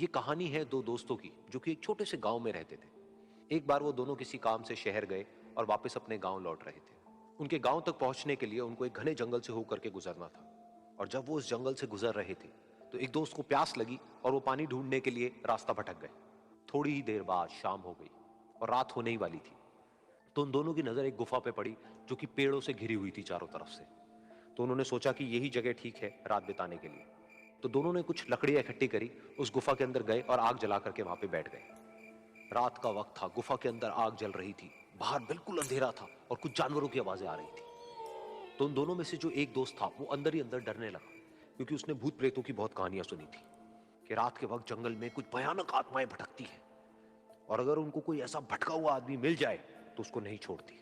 ये कहानी है दो दोस्तों की जो कि एक छोटे से गांव में रहते थे। एक बार वो दोनों किसी काम से शहर गए और वापस अपने गांव लौट रहे थे। उनके गांव तक पहुंचने के लिए उनको एक घने जंगल से होकर के गुजरना था। और जब वो उस जंगल से गुजर रहे थे तो एक दोस्त को प्यास लगी और वो पानी ढूंढने के लिए रास्ता भटक गए। थोड़ी ही देर बाद शाम हो गई और रात होने ही वाली थी। तो उन दोनों की नजर एक गुफा पे पड़ी जो कि पेड़ों से घिरी हुई थी चारों तरफ से। तो उन्होंने सोचा कि यही जगह ठीक है रात बिताने के लिए। तो दोनों ने कुछ लकड़ियां इकट्ठी करी, उस गुफा के अंदर गए और आग जला करके वहां पे बैठ गए। रात का वक्त था, गुफा के अंदर आग जल रही थी, बाहर बिल्कुल अंधेरा था और कुछ जानवरों की आवाजें आ रही थी। तो उन दोनों में से जो एक दोस्त था वो अंदर ही अंदर डरने लगा, क्योंकि उसने भूत प्रेतों की बहुत कहानियां सुनी थी कि रात के वक्त जंगल में कुछ भयानक आत्माएं भटकती हैं और अगर उनको कोई ऐसा भटका हुआ आदमी मिल जाए तो उसको नहीं छोड़ती।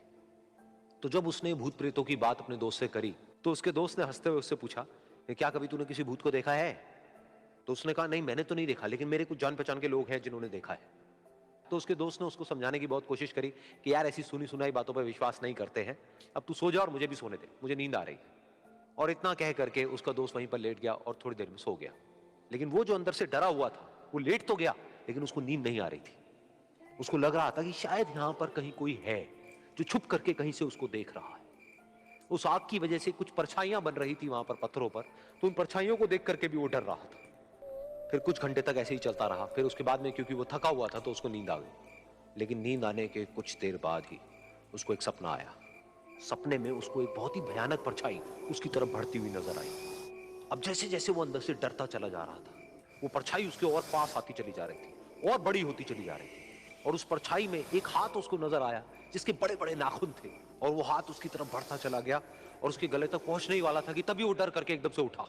तो जब उसने भूत प्रेतों की बात अपने दोस्त से करी तो उसके दोस्त ने हंसते हुए उससे पूछा कि क्या कभी तूने किसी भूत को देखा है? तो उसने कहा नहीं, मैंने तो नहीं देखा, लेकिन मेरे कुछ जान पहचान के लोग हैं जिन्होंने देखा है। तो उसके दोस्त ने उसको समझाने की बहुत कोशिश करी कि यार ऐसी सुनी सुनाई बातों पर विश्वास नहीं करते हैं, अब तू सो जा और मुझे भी सोने दे, मुझे नींद आ रही है। और इतना कह करके उसका दोस्त वहीं पर लेट गया और थोड़ी देर में सो गया। लेकिन वो जो अंदर से डरा हुआ था वो लेट तो गया, लेकिन उसको नींद नहीं आ रही थी। उसको लग रहा था कि शायद यहां पर कहीं कोई है जो छुप करके कहीं से उसको देख रहा है। उस आग की वजह से कुछ परछाइयां बन रही थी वहां पर पत्थरों पर, तो उन परछाइयों को देख करके भी वो डर रहा था। फिर कुछ घंटे तक ऐसे ही चलता रहा। फिर उसके बाद में क्योंकि वो थका हुआ था तो उसको नींद आ गई। लेकिन नींद आने के कुछ देर बाद ही उसको एक सपना आया। सपने में उसको एक बहुत ही भयानक परछाई उसकी तरफ बढ़ती हुई नजर आई। अब जैसे जैसे वो अंदर से डरता चला जा रहा था, वो परछाई उसके और पास आती चली जा रही थी और बड़ी होती चली जा रही थी। और उस परछाई में एक हाथ उसको नजर आया जिसके बड़े बड़े नाखून थे, और वो हाथ उसकी तरफ बढ़ता चला गया और उसके गले तक पहुंचने ही वाला था कि तभी वो डर करके एकदम से उठा।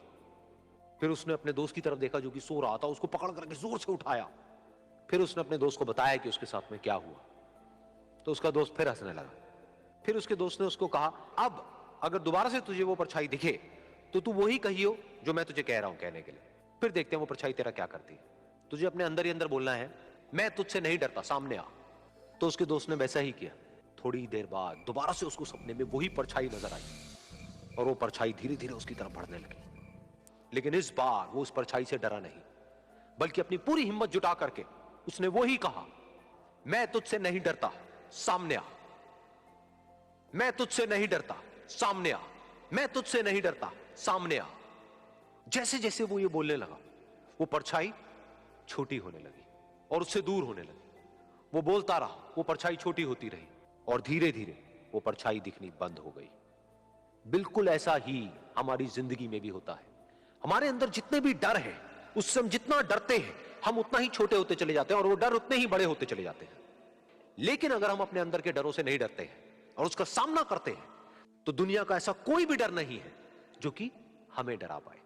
फिर उसने अपने दोस्त की तरफ देखा जो कि सो रहा था, उसको पकड़ करके जोर से उठाया। फिर उसने अपने दोस्त को बताया कि उसके साथ में क्या हुआ। तो उसका दोस्त फिर हंसने लगा। फिर उसके दोस्त ने उसको कहा, अब अगर दोबारा से तुझे वो परछाई दिखे तो तू वही कहियो जो मैं तुझे कह रहा हूं कहने के लिए। फिर देखते हैं वो परछाई तेरा क्या करती है। तुझे अपने अंदर ही अंदर बोलना है, मैं तुझसे नहीं डरता, सामने आ। तो उसके दोस्त ने वैसा ही किया। थोड़ी देर बाद दोबारा से उसको सपने में वही परछाई नजर आई और वो परछाई धीरे धीरे उसकी तरफ बढ़ने लगी। लेकिन इस बार वो उस परछाई से डरा नहीं, बल्कि अपनी पूरी हिम्मत जुटा करके उसने वही कहा, मैं तुझसे नहीं डरता, सामने आ। मैं तुझसे नहीं डरता, सामने आ। मैं तुझसे नहीं डरता, सामने आ। जैसे जैसे वो ये बोलने लगा वो परछाई छोटी होने लगी और उससे दूर होने लगी। वो बोलता रहा, वो परछाई छोटी होती रही और धीरे धीरे वो परछाई दिखनी बंद हो गई। बिल्कुल ऐसा ही हमारी जिंदगी में भी होता है। हमारे अंदर जितने भी डर है, उससे हम जितना डरते हैं हम उतना ही छोटे होते चले जाते हैं और वो डर उतने ही बड़े होते चले जाते हैं। लेकिन अगर हम अपने अंदर के डरों से नहीं डरते हैं और उसका सामना करते हैं तो दुनिया का ऐसा कोई भी डर नहीं है जो कि हमें डरा पाए।